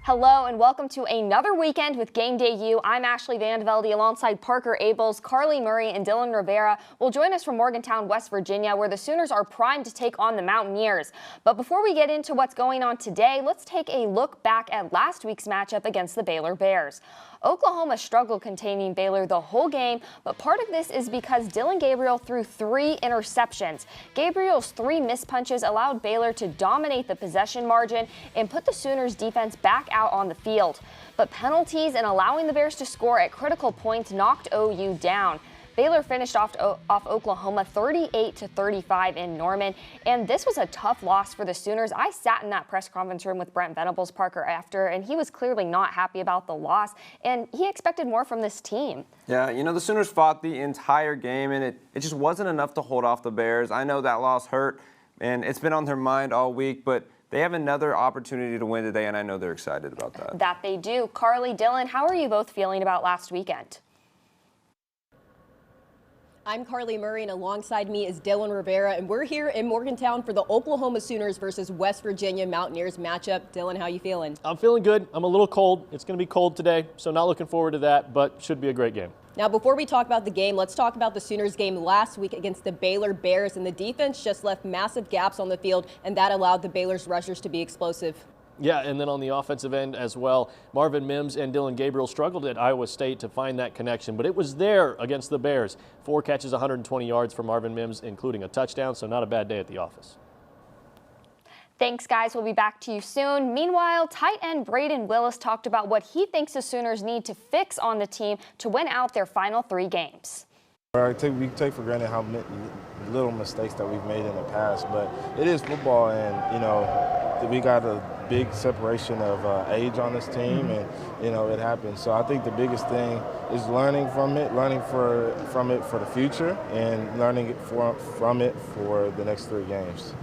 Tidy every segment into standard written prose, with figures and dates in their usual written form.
Hello and welcome to another weekend with Game Day U. I'm Ashley Van Velde alongside Parker Abels, Carly Murray, and Dylan Rivera will join us from Morgantown, West Virginia, where the Sooners are primed to take on the Mountaineers. But before we get into what's going on today, let's take a look back at last week's matchup against the Baylor Bears. Oklahoma struggled containing Baylor the whole game, but part of this is because Dillon Gabriel threw 3 interceptions. Gabriel's 3 missed punches allowed Baylor to dominate the possession margin and put the Sooners defense back out on the field. But penalties and allowing the Bears to score at critical points knocked OU down. Baylor finished off Oklahoma 38-35 in Norman, and this was a tough loss for the Sooners. I sat in that press conference room with Brent Venables, Parker, after, and he was clearly not happy about the loss, and he expected more from this team. Yeah, you know, the Sooners fought the entire game, and it just wasn't enough to hold off the Bears. I know that loss hurt, and it's been on their mind all week, but they have another opportunity to win today, and I know they're excited about that. That they do. Carly, Dylan, how are you both feeling about last weekend? I'm Carly Murray, and alongside me is Dylan Rivera, and we're here in Morgantown for the Oklahoma Sooners versus West Virginia Mountaineers matchup. Dylan, how you feeling? I'm feeling good. I'm a little cold. It's going to be cold today, so not looking forward to that, but should be a great game. Now, before we talk about the game, let's talk about the Sooners game last week against the Baylor Bears, and the defense just left massive gaps on the field, and that allowed the Baylor's rushers to be explosive. Yeah, and then on the offensive end as well, Marvin Mims and Dillon Gabriel struggled at Iowa State to find that connection, but it was there against the Bears. 4 catches, 120 yards for Marvin Mims, including a touchdown, so not a bad day at the office. Thanks, guys. We'll be back to you soon. Meanwhile, tight end Braden Willis talked about what he thinks the Sooners need to fix on the team to win out their final 3 games. We take for granted how little mistakes that we've made in the past, but it is football, and, you know, we got a big separation of age on this team, and, you know, it happens. So I think the biggest thing is learning from it, from it for the future, and learning from it for the next 3 games.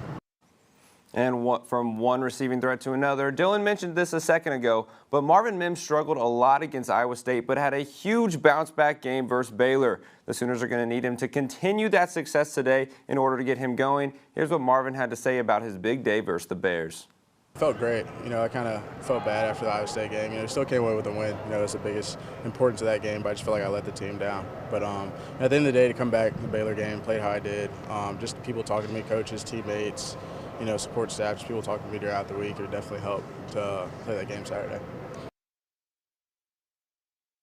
And from one receiving threat to another. Dylan mentioned this a second ago, but Marvin Mims struggled a lot against Iowa State, but had a huge bounce-back game versus Baylor. The Sooners are going to need him to continue that success today in order to get him going. Here's what Marvin had to say about his big day versus the Bears. Felt great. You know, I kind of felt bad after the Iowa State game. You know, still came away with a win. You know, that's the biggest importance of that game, but I just felt like I let the team down. But at the end of the day, to come back to the Baylor game, played how I did, just people talking to me, coaches, teammates, you know, support staff, just people talking to me throughout the week, it definitely helped to play that game Saturday.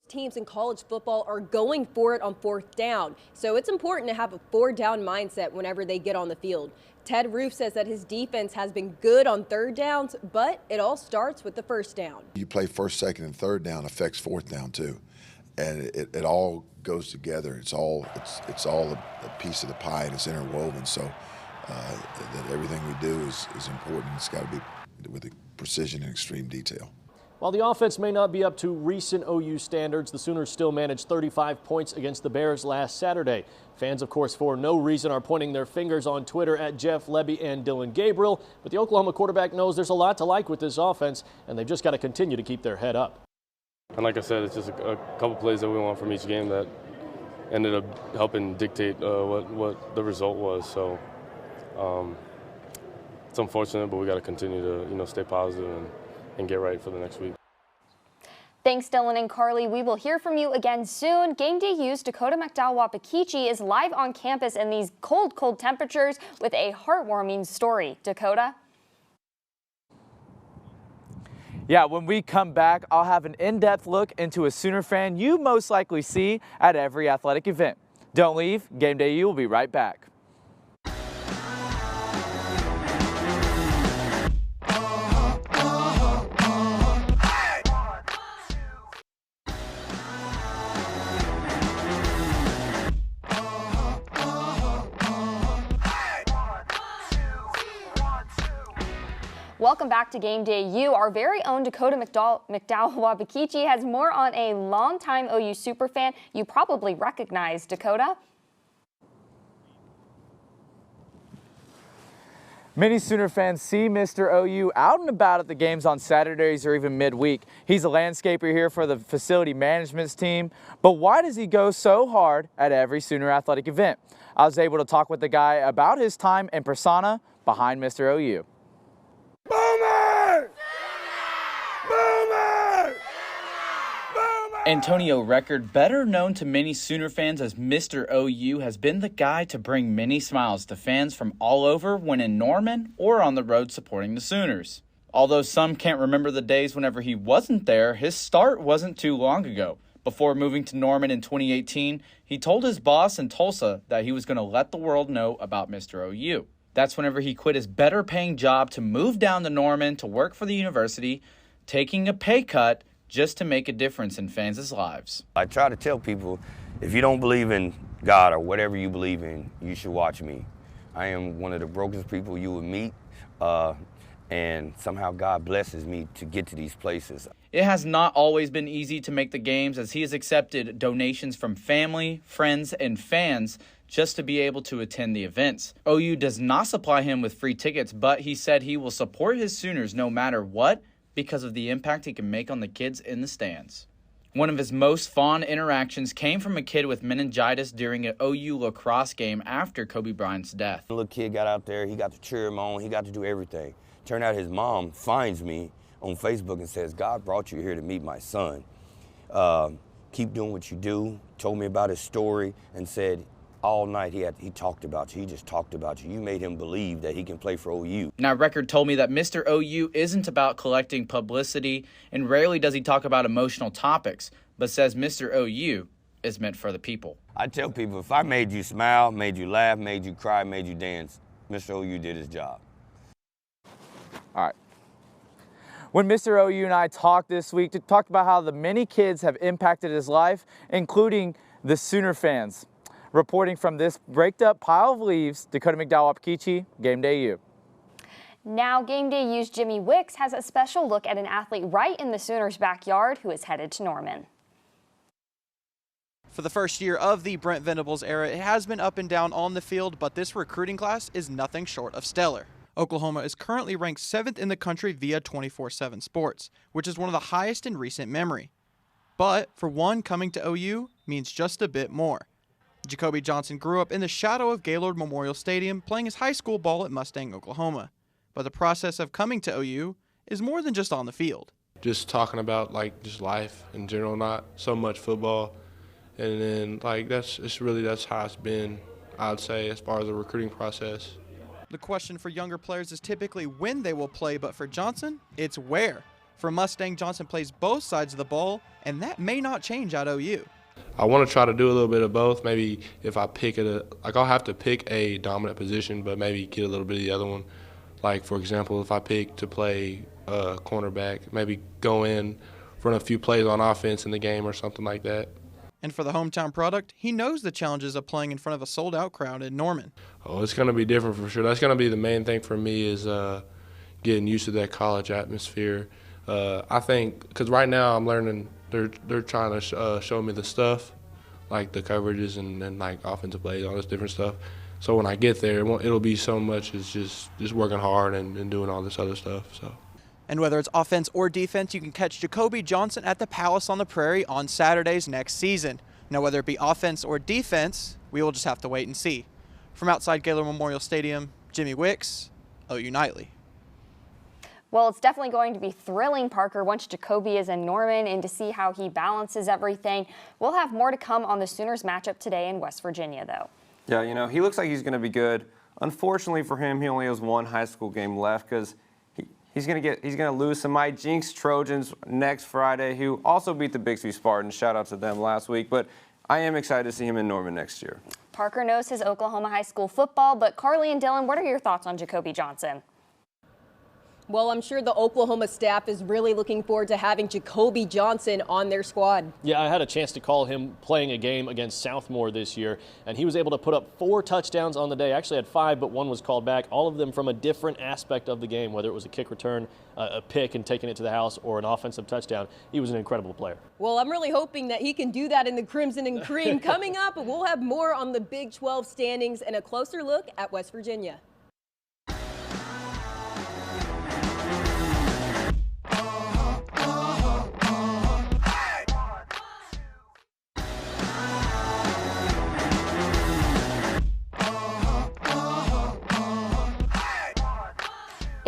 Teams in college football are going for it on 4th down, so it's important to have a 4-down mindset whenever they get on the field. Ted Roof says that his defense has been good on 3rd downs, but it all starts with the 1st down. You play 1st, 2nd, and 3rd down affects 4th down too, and it all goes together. It's all a piece of the pie, and it's interwoven. So that everything we do is important. It's got to be with precision and extreme detail. While the offense may not be up to recent OU standards, the Sooners still managed 35 points against the Bears last Saturday. Fans, of course, for no reason are pointing their fingers on Twitter at Jeff Lebby and Dillon Gabriel, but the Oklahoma quarterback knows there's a lot to like with this offense, and they've just got to continue to keep their head up. And like I said, it's just a couple plays that we want from each game that ended up helping dictate what the result was. So it's unfortunate, but we got to continue to, you know, stay positive and get right for the next week. Thanks, Dylan and Carly. We will hear from you again soon. Game Day U's Dakota McDowell-Wapakichi is live on campus in these cold, cold temperatures with a heartwarming story. Dakota? Yeah, when we come back, I'll have an in-depth look into a Sooner fan you most likely see at every athletic event. Don't leave. Game Day U will be right back. Welcome back to Game Day U. Our very own Dakota McDowell-Wapakichi has more on a longtime OU superfan you probably recognize. Dakota? Many Sooner fans see Mr. OU out and about at the games on Saturdays or even midweek. He's a landscaper here for the facility management team. But why does he go so hard at every Sooner athletic event? I was able to talk with the guy about his time and persona behind Mr. OU. Boomer! Boomer! Antonio Record, better known to many Sooner fans as Mr. OU, has been the guy to bring many smiles to fans from all over when in Norman or on the road supporting the Sooners. Although some can't remember the days whenever he wasn't there, his start wasn't too long ago. Before moving to Norman in 2018, he told his boss in Tulsa that he was going to let the world know about Mr. OU. That's whenever he quit his better-paying job to move down to Norman to work for the university, taking a pay cut just to make a difference in fans' lives. I try to tell people, if you don't believe in God or whatever you believe in, you should watch me. I am one of the brokest people you would meet, and somehow God blesses me to get to these places. It has not always been easy to make the games, as he has accepted donations from family, friends, and fans just to be able to attend the events. OU does not supply him with free tickets, but he said he will support his Sooners no matter what, because of the impact he can make on the kids in the stands. One of his most fond interactions came from a kid with meningitis during an OU lacrosse game after Kobe Bryant's death. The little kid got out there, he got to cheer him on, he got to do everything. Turned out his mom finds me on Facebook and says, God brought you here to meet my son. Keep doing what you do. Told me about his story and said, all night he talked about you. He just talked about you. You made him believe that he can play for OU. Now, Record told me that Mr. OU isn't about collecting publicity, and rarely does he talk about emotional topics, but says Mr. OU is meant for the people. I tell people, if I made you smile, made you laugh, made you cry, made you dance, Mr. OU did his job. All right. When Mr. OU and I talked this week, talked about how the many kids have impacted his life, including the Sooner fans. Reporting from this braked up pile of leaves, Dakota McDowell-Wapakichi, Game Day U. Now, Game Day U's Jimmy Wicks has a special look at an athlete right in the Sooners' backyard who is headed to Norman. For the first year of the Brent Venables era, it has been up and down on the field, but this recruiting class is nothing short of stellar. Oklahoma is currently ranked 7th in the country via 24/7 Sports, which is one of the highest in recent memory. But for one, coming to OU means just a bit more. Jacoby Johnson grew up in the shadow of Gaylord Memorial Stadium playing his high school ball at Mustang, Oklahoma. But the process of coming to OU is more than just on the field. Just talking about just life in general, not so much football. And then that's how it's been, I'd say, as far as the recruiting process. The question for younger players is typically when they will play, but for Johnson, it's where. For Mustang, Johnson plays both sides of the ball, and that may not change at OU. I want to try to do a little bit of both. Maybe if I pick I'll have to pick a dominant position, but maybe get a little bit of the other one. Like, for example, if I pick to play cornerback, maybe go in, run a few plays on offense in the game or something like that. And for the hometown product, he knows the challenges of playing in front of a sold-out crowd in Norman. Oh, it's going to be different for sure. That's going to be the main thing for me is getting used to that college atmosphere. I think because right now I'm learning they're trying to show me the stuff, like the coverages and like offensive plays, all this different stuff. So when I get there, it'll be so much as just working hard and doing all this other stuff. So. And whether it's offense or defense, you can catch Jacoby Johnson at the Palace on the Prairie on Saturdays next season. Now, whether it be offense or defense, we will just have to wait and see. From outside Gaylord Memorial Stadium, Jimmy Wicks, OU Nightly. Well, it's definitely going to be thrilling, Parker, once Jacoby is in Norman and to see how he balances everything. We'll have more to come on the Sooners matchup today in West Virginia, though. Yeah, he looks like he's going to be good. Unfortunately for him, he only has one high school game left because he's going to lose to my Jinx Trojans next Friday, who also beat the Bixby Spartans. Shout out to them last week. But I am excited to see him in Norman next year. Parker knows his Oklahoma high school football, but Carly and Dylan, what are your thoughts on Jacoby Johnson? Well, I'm sure the Oklahoma staff is really looking forward to having Jacoby Johnson on their squad. Yeah, I had a chance to call him playing a game against Southmore this year, and he was able to put up 4 touchdowns on the day. Actually had 5, but 1 was called back, all of them from a different aspect of the game, whether it was a kick return, a pick and taking it to the house, or an offensive touchdown. He was an incredible player. Well, I'm really hoping that he can do that in the Crimson and Cream. Coming up, we'll have more on the Big 12 standings and a closer look at West Virginia.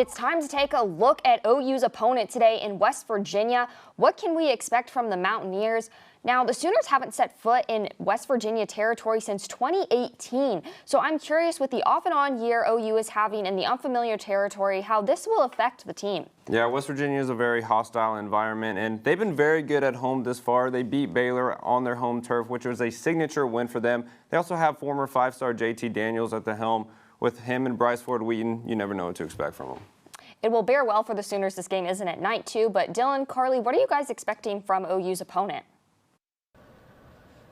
It's time to take a look at OU's opponent today in West Virginia. What can we expect from the Mountaineers? Now, the Sooners haven't set foot in West Virginia territory since 2018. So I'm curious, with the off and on year OU is having in the unfamiliar territory, how this will affect the team. Yeah, West Virginia is a very hostile environment, and they've been very good at home this far. They beat Baylor on their home turf, which was a signature win for them. They also have former five-star JT Daniels at the helm. With him and Bryce Ford Wheaton, you never know what to expect from them. It will bear well for the Sooners. This game isn't at night, too. But Dylan, Carly, what are you guys expecting from OU's opponent?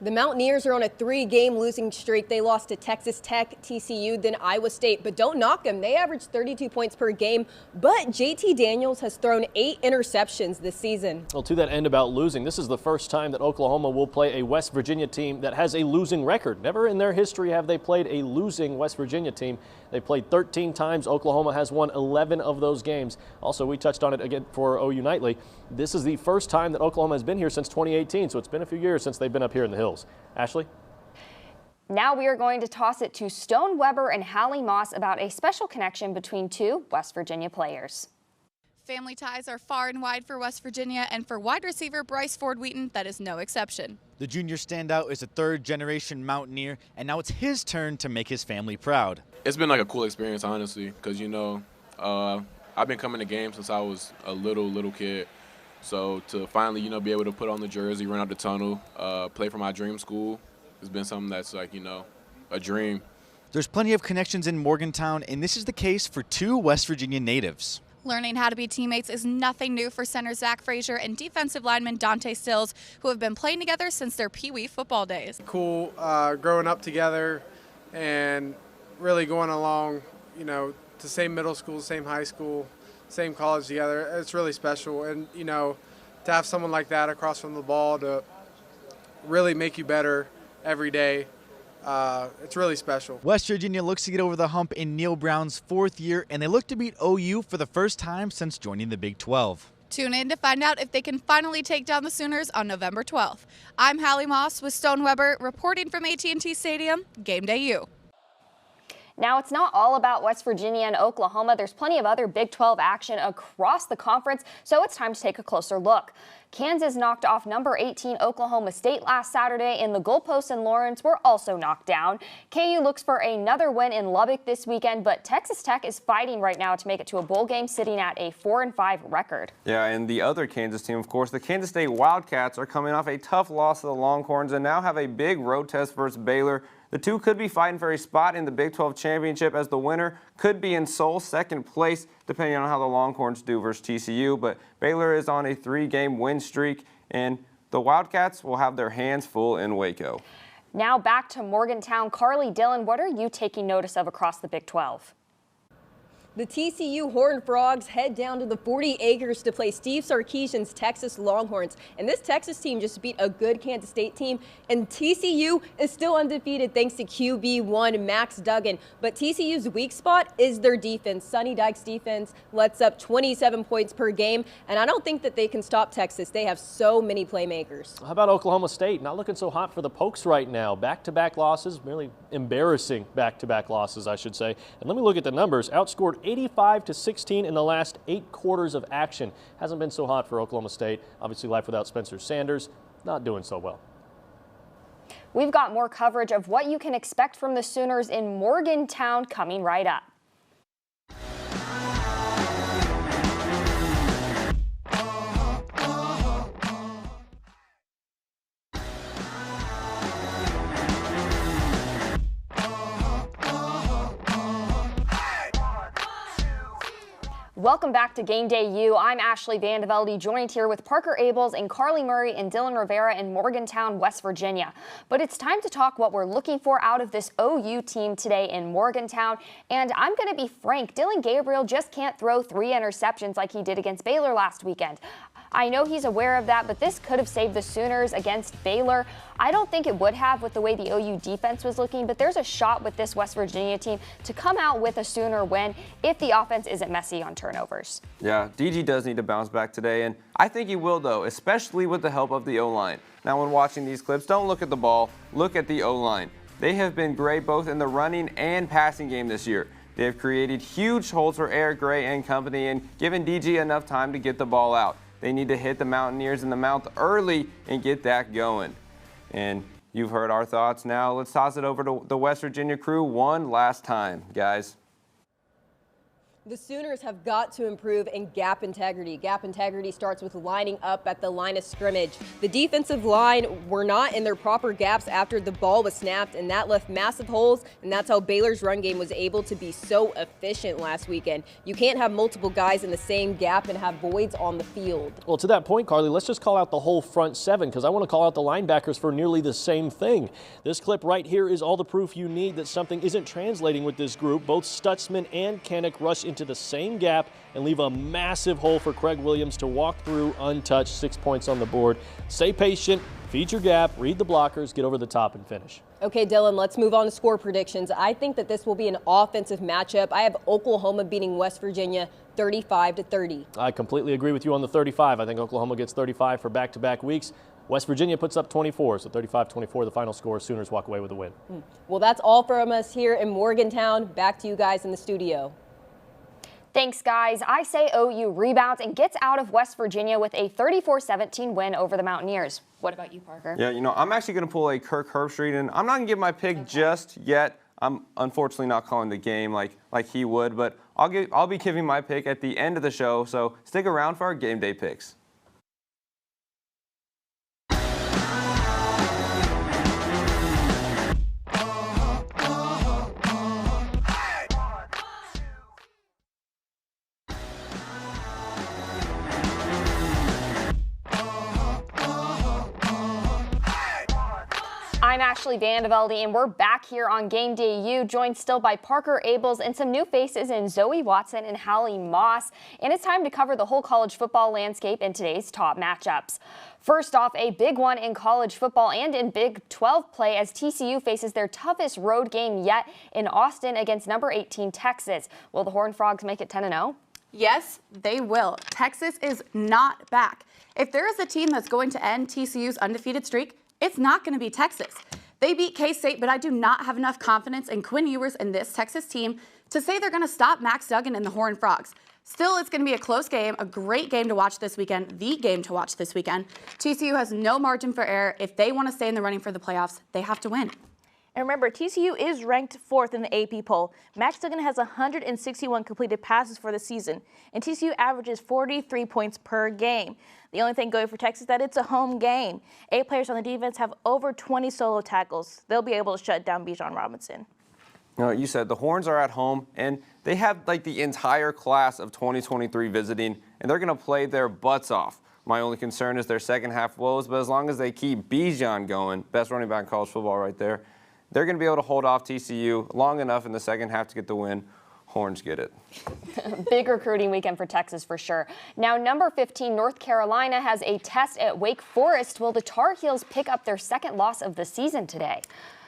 The Mountaineers are on a 3-game losing streak. They lost to Texas Tech, TCU, then Iowa State. But don't knock them. They average 32 points per game. But JT Daniels has thrown 8 interceptions this season. Well, to that end about losing, this is the first time that Oklahoma will play a West Virginia team that has a losing record. Never in their history have they played a losing West Virginia team. They played 13 times. Oklahoma has won 11 of those games. Also, we touched on it again for OU Nightly. This is the first time that Oklahoma has been here since 2018, so it's been a few years since they've been up here in the hills. Ashley? Now we are going to toss it to Stone Weber and Hallie Moss about a special connection between two West Virginia players. Family ties are far and wide for West Virginia, and for wide receiver Bryce Ford Wheaton, that is no exception. The junior standout is a third-generation Mountaineer, and now it's his turn to make his family proud. It's been like a cool experience, honestly, because, you know, I've been coming to games since I was a little kid. So to finally, you know, be able to put on the jersey, run out the tunnel, play for my dream school, has been something that's like, you know, a dream. There's plenty of connections in Morgantown, and this is the case for 2 West Virginia natives. Learning how to be teammates is nothing new for center Zach Frazier and defensive lineman Dante Stills, who have been playing together since their Pee Wee football days. Cool growing up together and really going along, you know, to same middle school, same high school, same college together. It's really special. And, you know, to have someone like that across from the ball to really make you better every day, it's really special. West Virginia looks to get over the hump in Neil Brown's 4th year, and they look to beat OU for the first time since joining the Big 12. Tune in to find out if they can finally take down the Sooners on November 12th. I'm Hallie Moss with Stone Weber, reporting from AT&T Stadium, Game Day U. Now, it's not all about West Virginia and Oklahoma. There's plenty of other Big 12 action across the conference, so it's time to take a closer look. Kansas knocked off number 18 Oklahoma State last Saturday, and the goalposts in Lawrence were also knocked down. KU looks for another win in Lubbock this weekend, but Texas Tech is fighting right now to make it to a bowl game, sitting at a 4-5 record. Yeah, and the other Kansas team, of course, the Kansas State Wildcats, are coming off a tough loss to the Longhorns and now have a big road test versus Baylor. The two could be fighting for a spot in the Big 12 championship, as the winner could be in sole second place, depending on how the Longhorns do versus TCU. But Baylor is on a 3-game win streak, and the Wildcats will have their hands full in Waco. Now back to Morgantown. Carly, Dylan, what are you taking notice of across the Big 12? The TCU Horned Frogs head down to the 40 acres to play Steve Sarkisian's Texas Longhorns. And this Texas team just beat a good Kansas State team. And TCU is still undefeated thanks to QB1 Max Duggan. But TCU's weak spot is their defense. Sonny Dykes' defense lets up 27 points per game. And I don't think that they can stop Texas. They have so many playmakers. How about Oklahoma State? Not looking so hot for the Pokes right now. Back-to-back losses, really embarrassing back-to-back losses, I should say. And let me look at the numbers. Outscored 85-16 in the last 8 quarters of action. Hasn't been so hot for Oklahoma State. Obviously, life without Spencer Sanders, not doing so well. We've got more coverage of what you can expect from the Sooners in Morgantown coming right up. Welcome back to Game Day U. I'm Ashley Vandevelde, joined here with Parker Abels and Carly Murray and Dylan Rivera in Morgantown, West Virginia. But it's time to talk what we're looking for out of this OU team today in Morgantown. And I'm going to be frank, Dylan Gabriel just can't throw 3 interceptions like he did against Baylor last weekend. I know he's aware of that, but this could have saved the Sooners against Baylor. I don't think it would have with the way the OU defense was looking, but there's a shot with this West Virginia team to come out with a Sooner win if the offense isn't messy on turnovers. Yeah, DG does need to bounce back today, and I think he will, though, especially with the help of the O-line. Now, when watching these clips, don't look at the ball, look at the O-line. They have been great both in the running and passing game this year. They have created huge holes for Eric Gray and company and given DG enough time to get the ball out. They need to hit the Mountaineers in the mouth early and get that going. And you've heard our thoughts. Now let's toss it over to the West Virginia crew one last time, guys. The Sooners have got to improve in gap integrity. Gap integrity starts with lining up at the line of scrimmage. The defensive line were not in their proper gaps after the ball was snapped, and that left massive holes, and that's how Baylor's run game was able to be so efficient last weekend. You can't have multiple guys in the same gap and have voids on the field. Well, to that point, Carly, let's just call out the whole front seven because I want to call out the linebackers for nearly the same thing. This clip right here is all the proof you need that something isn't translating with this group. Both Stutzman and Kanek rush into the same gap and leave a massive hole for Craig Williams to walk through untouched. 6 points on the board. Stay patient, feed your gap, read the blockers, get over the top and finish. Okay, Dylan, let's move on to score predictions. I think that this will be an offensive matchup. I have Oklahoma beating West Virginia 35-30. I completely agree with you on the 35. I think Oklahoma gets 35 for back-to-back weeks. West Virginia puts up 24, so 35-24 the final score. Sooners walk away with a win. Well, that's all from us here in Morgantown. Back to you guys in the studio. Thanks, guys. I say OU rebounds and gets out of West Virginia with a 34-17 win over the Mountaineers. What about you, Parker? Yeah, I'm actually going to pull a Kirk Herbstreit, and I'm not going to give my pick just yet. I'm unfortunately not calling the game like he would, but I'll be giving my pick at the end of the show, so stick around for our game day picks. I'm Ashley Vandevelde, and we're back here on Game Day U, joined still by Parker Abels and some new faces in Zoe Watson and Hallie Moss. And it's time to cover the whole college football landscape in today's top matchups. First off, a big one in college football and in Big 12 play as TCU faces their toughest road game yet in Austin against number 18 Texas. Will the Horned Frogs make it 10-0? Yes, they will. Texas is not back. If there is a team that's going to end TCU's undefeated streak, it's not going to be Texas. They beat K-State, but I do not have enough confidence in Quinn Ewers and this Texas team to say they're going to stop Max Duggan and the Horned Frogs. Still, it's going to be a close game, a great game to watch this weekend, the game to watch this weekend. TCU has no margin for error. If they want to stay in the running for the playoffs, they have to win. And remember, TCU is ranked 4th in the AP poll. Max Duggan has 161 completed passes for the season, and TCU averages 43 points per game. The only thing going for Texas is that it's a home game. 8 players on the defense have over 20 solo tackles. They'll be able to shut down Bijan Robinson. You said the Horns are at home, and they have like the entire class of 2023 visiting, and they're going to play their butts off. My only concern is their second half woes, but as long as they keep Bijan going, best running back in college football right there, they're going to be able to hold off TCU long enough in the second half to get the win. Horns get it. Big recruiting weekend for Texas for sure. Now, number 15, North Carolina has a test at Wake Forest. Will the Tar Heels pick up their second loss of the season today?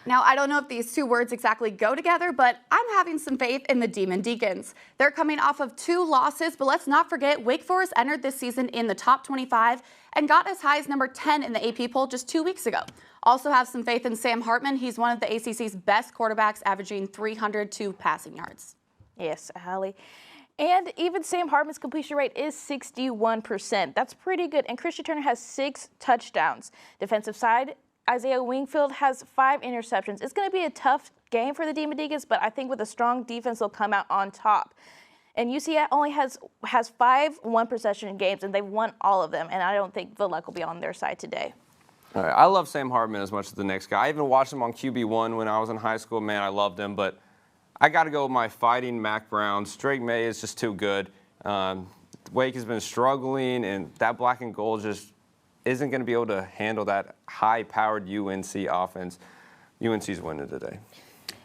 Now, I don't know if these two words exactly go together, but I'm having some faith in the Demon Deacons. They're coming off of 2 losses, but let's not forget Wake Forest entered this season in the top 25 and got as high as number 10 in the AP poll just 2 weeks ago. Also have some faith in Sam Hartman. He's one of the ACC's best quarterbacks, averaging 302 passing yards. Yes, Hallie. And even Sam Hartman's completion rate is 61%. That's pretty good. And Christian Turner has 6 touchdowns. Defensive side, Isaiah Wingfield has 5 interceptions. It's going to be a tough game for the Demon Deacons, but I think with a strong defense, they'll come out on top. And UCF only has 5 one-possession games, and they've won all of them. And I don't think the luck will be on their side today. All right, I love Sam Hartman as much as the next guy. I even watched him on QB1 when I was in high school. Man, I loved him, but I got to go with my fighting Mac Browns. Drake May is just too good. Wake has been struggling, and that black and gold just isn't going to be able to handle that high-powered UNC offense. UNC's winning today.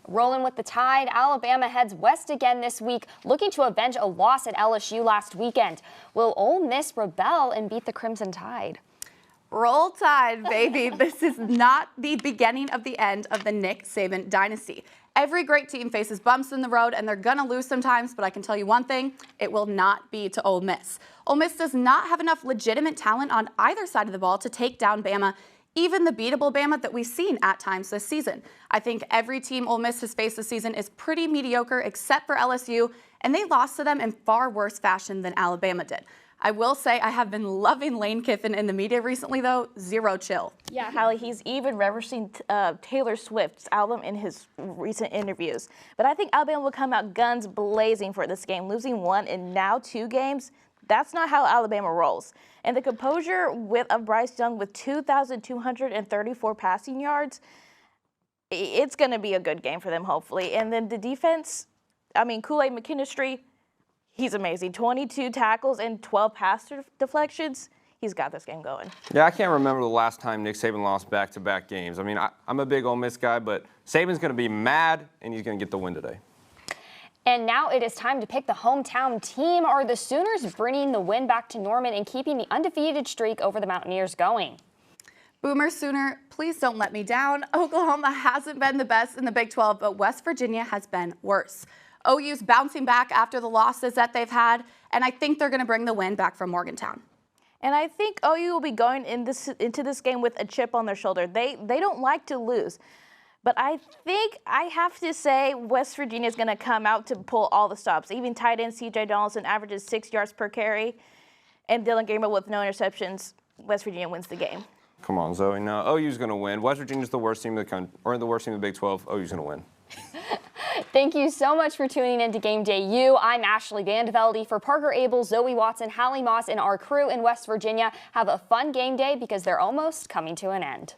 Rolling with the Tide, Alabama heads west again this week, looking to avenge a loss at LSU last weekend. Will Ole Miss rebel and beat the Crimson Tide? Roll Tide, baby. This is not the beginning of the end of the Nick Saban dynasty. Every great team faces bumps in the road, and they're going to lose sometimes, but I can tell you one thing, it will not be to Ole Miss. Ole Miss does not have enough legitimate talent on either side of the ball to take down Bama, even the beatable Bama that we've seen at times this season. I think every team Ole Miss has faced this season is pretty mediocre except for LSU, and they lost to them in far worse fashion than Alabama did. I will say I have been loving Lane Kiffin in the media recently, though. Zero chill. Yeah, Hallie, he's even referencing Taylor Swift's album in his recent interviews. But I think Alabama will come out guns blazing for this game, losing 1 and now 2 games. That's not how Alabama rolls. And the composure of Bryce Young with 2,234 passing yards, it's going to be a good game for them, hopefully. And then the defense, Kool-Aid McKinstry, he's amazing. 22 tackles and 12 pass deflections. He's got this game going. Yeah, I can't remember the last time Nick Saban lost back-to-back games. I'm a big Ole Miss guy, but Saban's going to be mad, and he's going to get the win today. And now it is time to pick the hometown team. Are the Sooners bringing the win back to Norman and keeping the undefeated streak over the Mountaineers going? Boomer Sooner, please don't let me down. Oklahoma hasn't been the best in the Big 12, but West Virginia has been worse. OU's bouncing back after the losses that they've had, and I think they're going to bring the win back from Morgantown. And I think OU will be going into this game with a chip on their shoulder. They don't like to lose. But I think I have to say West Virginia is going to come out to pull all the stops. Even tight end C.J. Donaldson averages 6 yards per carry, and Dylan Gamer with no interceptions. West Virginia wins the game. Come on, Zoe. No, OU's going to win. West Virginia's the worst team in the country, or the worst team in the Big 12. OU's going to win. Thank you so much for tuning in to Game Day U. I'm Ashley Vandevelde. For Parker Abel, Zoe Watson, Hallie Moss, and our crew in West Virginia, have a fun game day because they're almost coming to an end.